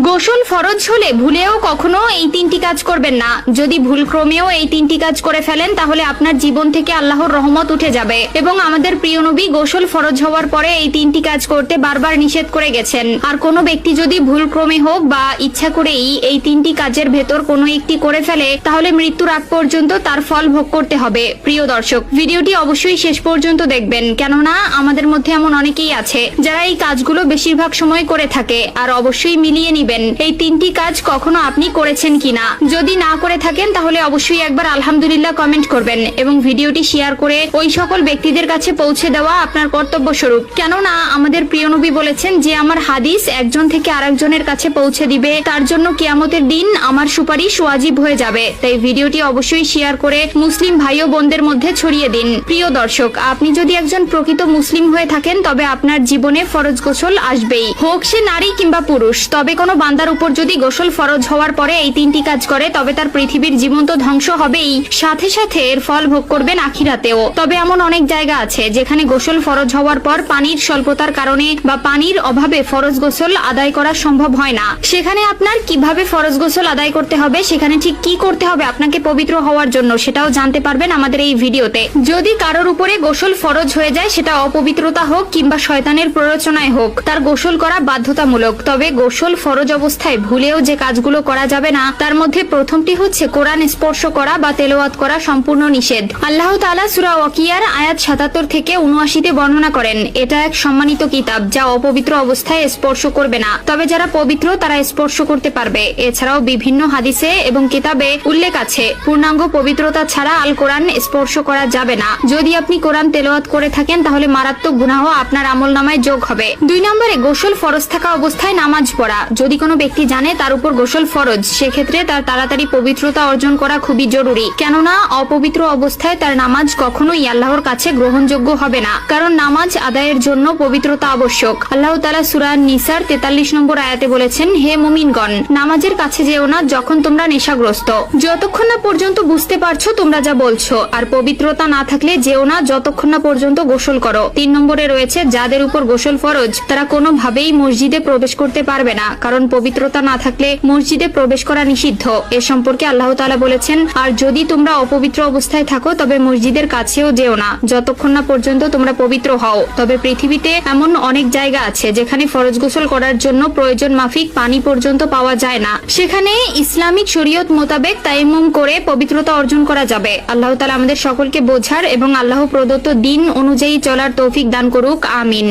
গোসল ফরজ হলে ভুলেও কখনো এই তিনটি কাজ করবেন না। যদি ভুলক্রমেও এই তিনটি কাজ করে ফেলেন তাহলে আপনার জীবন থেকে আল্লাহর রহমত উঠে যাবে। এবং আমাদের প্রিয় নবী গোসল ফরজ হওয়ার পরে এই তিনটি কাজ করতে বারবার নিষেধ করে গেছেন। আর কোনো ব্যক্তি যদি ভুলক্রমে হোক বা ইচ্ছা করেই এই তিনটি কাজের ভেতর কোনো একটি করে ফেলে তাহলে মৃত্যুর আগ পর্যন্ত তার ফল ভোগ করতে হবে। প্রিয় দর্শক, ভিডিওটি অবশ্যই শেষ পর্যন্ত দেখবেন, কেননা আমাদের মধ্যে এমন অনেকেই আছে যারা এই কাজগুলো বেশিরভাগ সময় করে থাকে। আর অবশ্যই মিলিয়ে নিবেন এই তিনটি কাজ কখনো আপনি করেছেন কিনা। যদি না করে থাকেন তাহলে অবশ্যই একবার আলহামদুলিল্লাহ কমেন্ট করবেন এবং ভিডিওটি শেয়ার করে ওই সকল ব্যক্তিদের কাছে পৌঁছে দেওয়া আপনার কর্তব্য স্বরূপ। কেননা আমাদের প্রিয় নবী বলেছেন যে আমার হাদিস একজন থেকে আরেকজনের কাছে পৌঁছে দিবে তার জন্য কিয়ামতের দিন আমার সুপারিশ ওয়াজিব হয়ে যাবে। তাই ভিডিওটি অবশ্যই শেয়ার করে মুসলিম ভাই ও বোনদের মধ্যে ছড়িয়ে দিন। প্রিয় দর্শক, আপনি যদি একজন প্রকৃত মুসলিম হয়ে থাকেন তবে আপনার জীবনে ফরজ গোসল আসবেই, হোক সে নারী কিংবা পুরুষ। তবে কোনো বান্দার উপর যদি গোসল ফরজ হওয়ার পরে এই তিনটি কাজ করে তবে তার পৃথিবীর জীবন তো ধ্বংস হবেই, সাথে সাথে এর ফল ভোগ করবেন আখিরাতেও। তবে এমন অনেক জায়গা আছে যেখানে গোসল ফরজ হওয়ার পর পানির স্বল্পতার কারণে বা পানির অভাবে ফরজ গোসল আদায় করা সম্ভব হয় না। সেখানে আপনার কিভাবে ফরজ গোসল আদায় করতে হবে, সেখানে ঠিক কি করতে হবে আপনাকে পবিত্র হওয়ার জন্য, সেটাও জানতে পারবেন আমাদের এই ভিডিওতে। যদি কারোর উপরে গোসল ফরজ হয়ে যায়, সেটা অপবিত্রতা হোক কিংবা শয়তানের প্ররোচনায় হোক, তার গোসল করা বাধ্যতামূলক। তবে গোসল ফরজ অবস্থায় ভুলেও যে কাজগুলো করা যাবে না তার মধ্যে প্রথমটি হচ্ছে কোরআন স্পর্শ করা বা তেলাওয়াত করা সম্পূর্ণ নিষেধ। আল্লাহ তাআলা সূরা ওয়াকিয়ার আয়াত ৭৭ থেকে ৭৯ বর্ণনা করেন, এটা এক সম্মানিত কিতাব যা অপবিত্র অবস্থায় স্পর্শ করবে না, তবে যারা পবিত্র তারা স্পর্শ করতে পারবে। এছাড়াও বিভিন্ন হাদিসে এবং কিতাবে উল্লেখ আছে পূর্ণাঙ্গ পবিত্রতা ছাড়া আল কোরআন স্পর্শ করা যাবে না। যদি আপনি কোরআন তেলাওয়াত করে থাকেন তাহলে মারাত্মক গুনাহ আপনার আমলনামায় যোগ হবে। ২ নম্বরে গোসল ফরজ থাকা অবস্থায় নামাজ পড়া। যদি কোনো ব্যক্তি জানে তার উপর গোসল ফরজ, সেক্ষেত্রে তার তাড়াতাড়ি পবিত্রতা অর্জন করা খুবই জরুরি, কেননা অপবিত্র অবস্থায় তার নামাজ কখনোই আল্লাহর কাছে গ্রহণযোগ্য হবে না। কারণ নামাজ আদায়ের জন্য পবিত্রতা আবশ্যক। আল্লাহ তাআলা সূরা নিসার ৪৩ নম্বর আয়াতে বলেছেন, হে মুমিনগণ, নামাজের কাছে যেও না যখন তোমরা নেশাগ্রস্ত, যতক্ষণ না পর্যন্ত বুঝতে পারছো তোমরা যা বলছো, আর পবিত্রতা না থাকলে যেও না যতক্ষণ না পর্যন্ত গোসল করো। ৩ নম্বরে রয়েছে যাদের উপর গোসল ফরজ তারা কোনোভাবেই মসজিদে প্রবেশ করতে পারবে না, কারণ পবিত্রতা না থাকলে মসজিদে প্রবেশ করা নিষিদ্ধ। এ সম্পর্কে আল্লাহ তাআলা বলেছেন, আর যদি তোমরা অপবিত্র অবস্থায় থাকো তবে মসজিদের কাছেও যেও না যতক্ষণ না পর্যন্ত তোমরা পবিত্র হও। তবে পৃথিবীতে এমন অনেক জায়গা আছে যেখানে ফরজ গোসল করার জন্য প্রয়োজন মাফিক পানি পর্যন্ত পাওয়া যায় না, সেখানে ইসলামিক শরীয়ত মোতাবেক তায়াম্মুম করে পবিত্রতা অর্জন করা যাবে। আল্লাহ তাআলা আমাদের সকলকে বোঝার এবং আল্লাহ প্রদত্ত দিন অনুযায়ী চলার তৌফিক দান করুক, আমিন।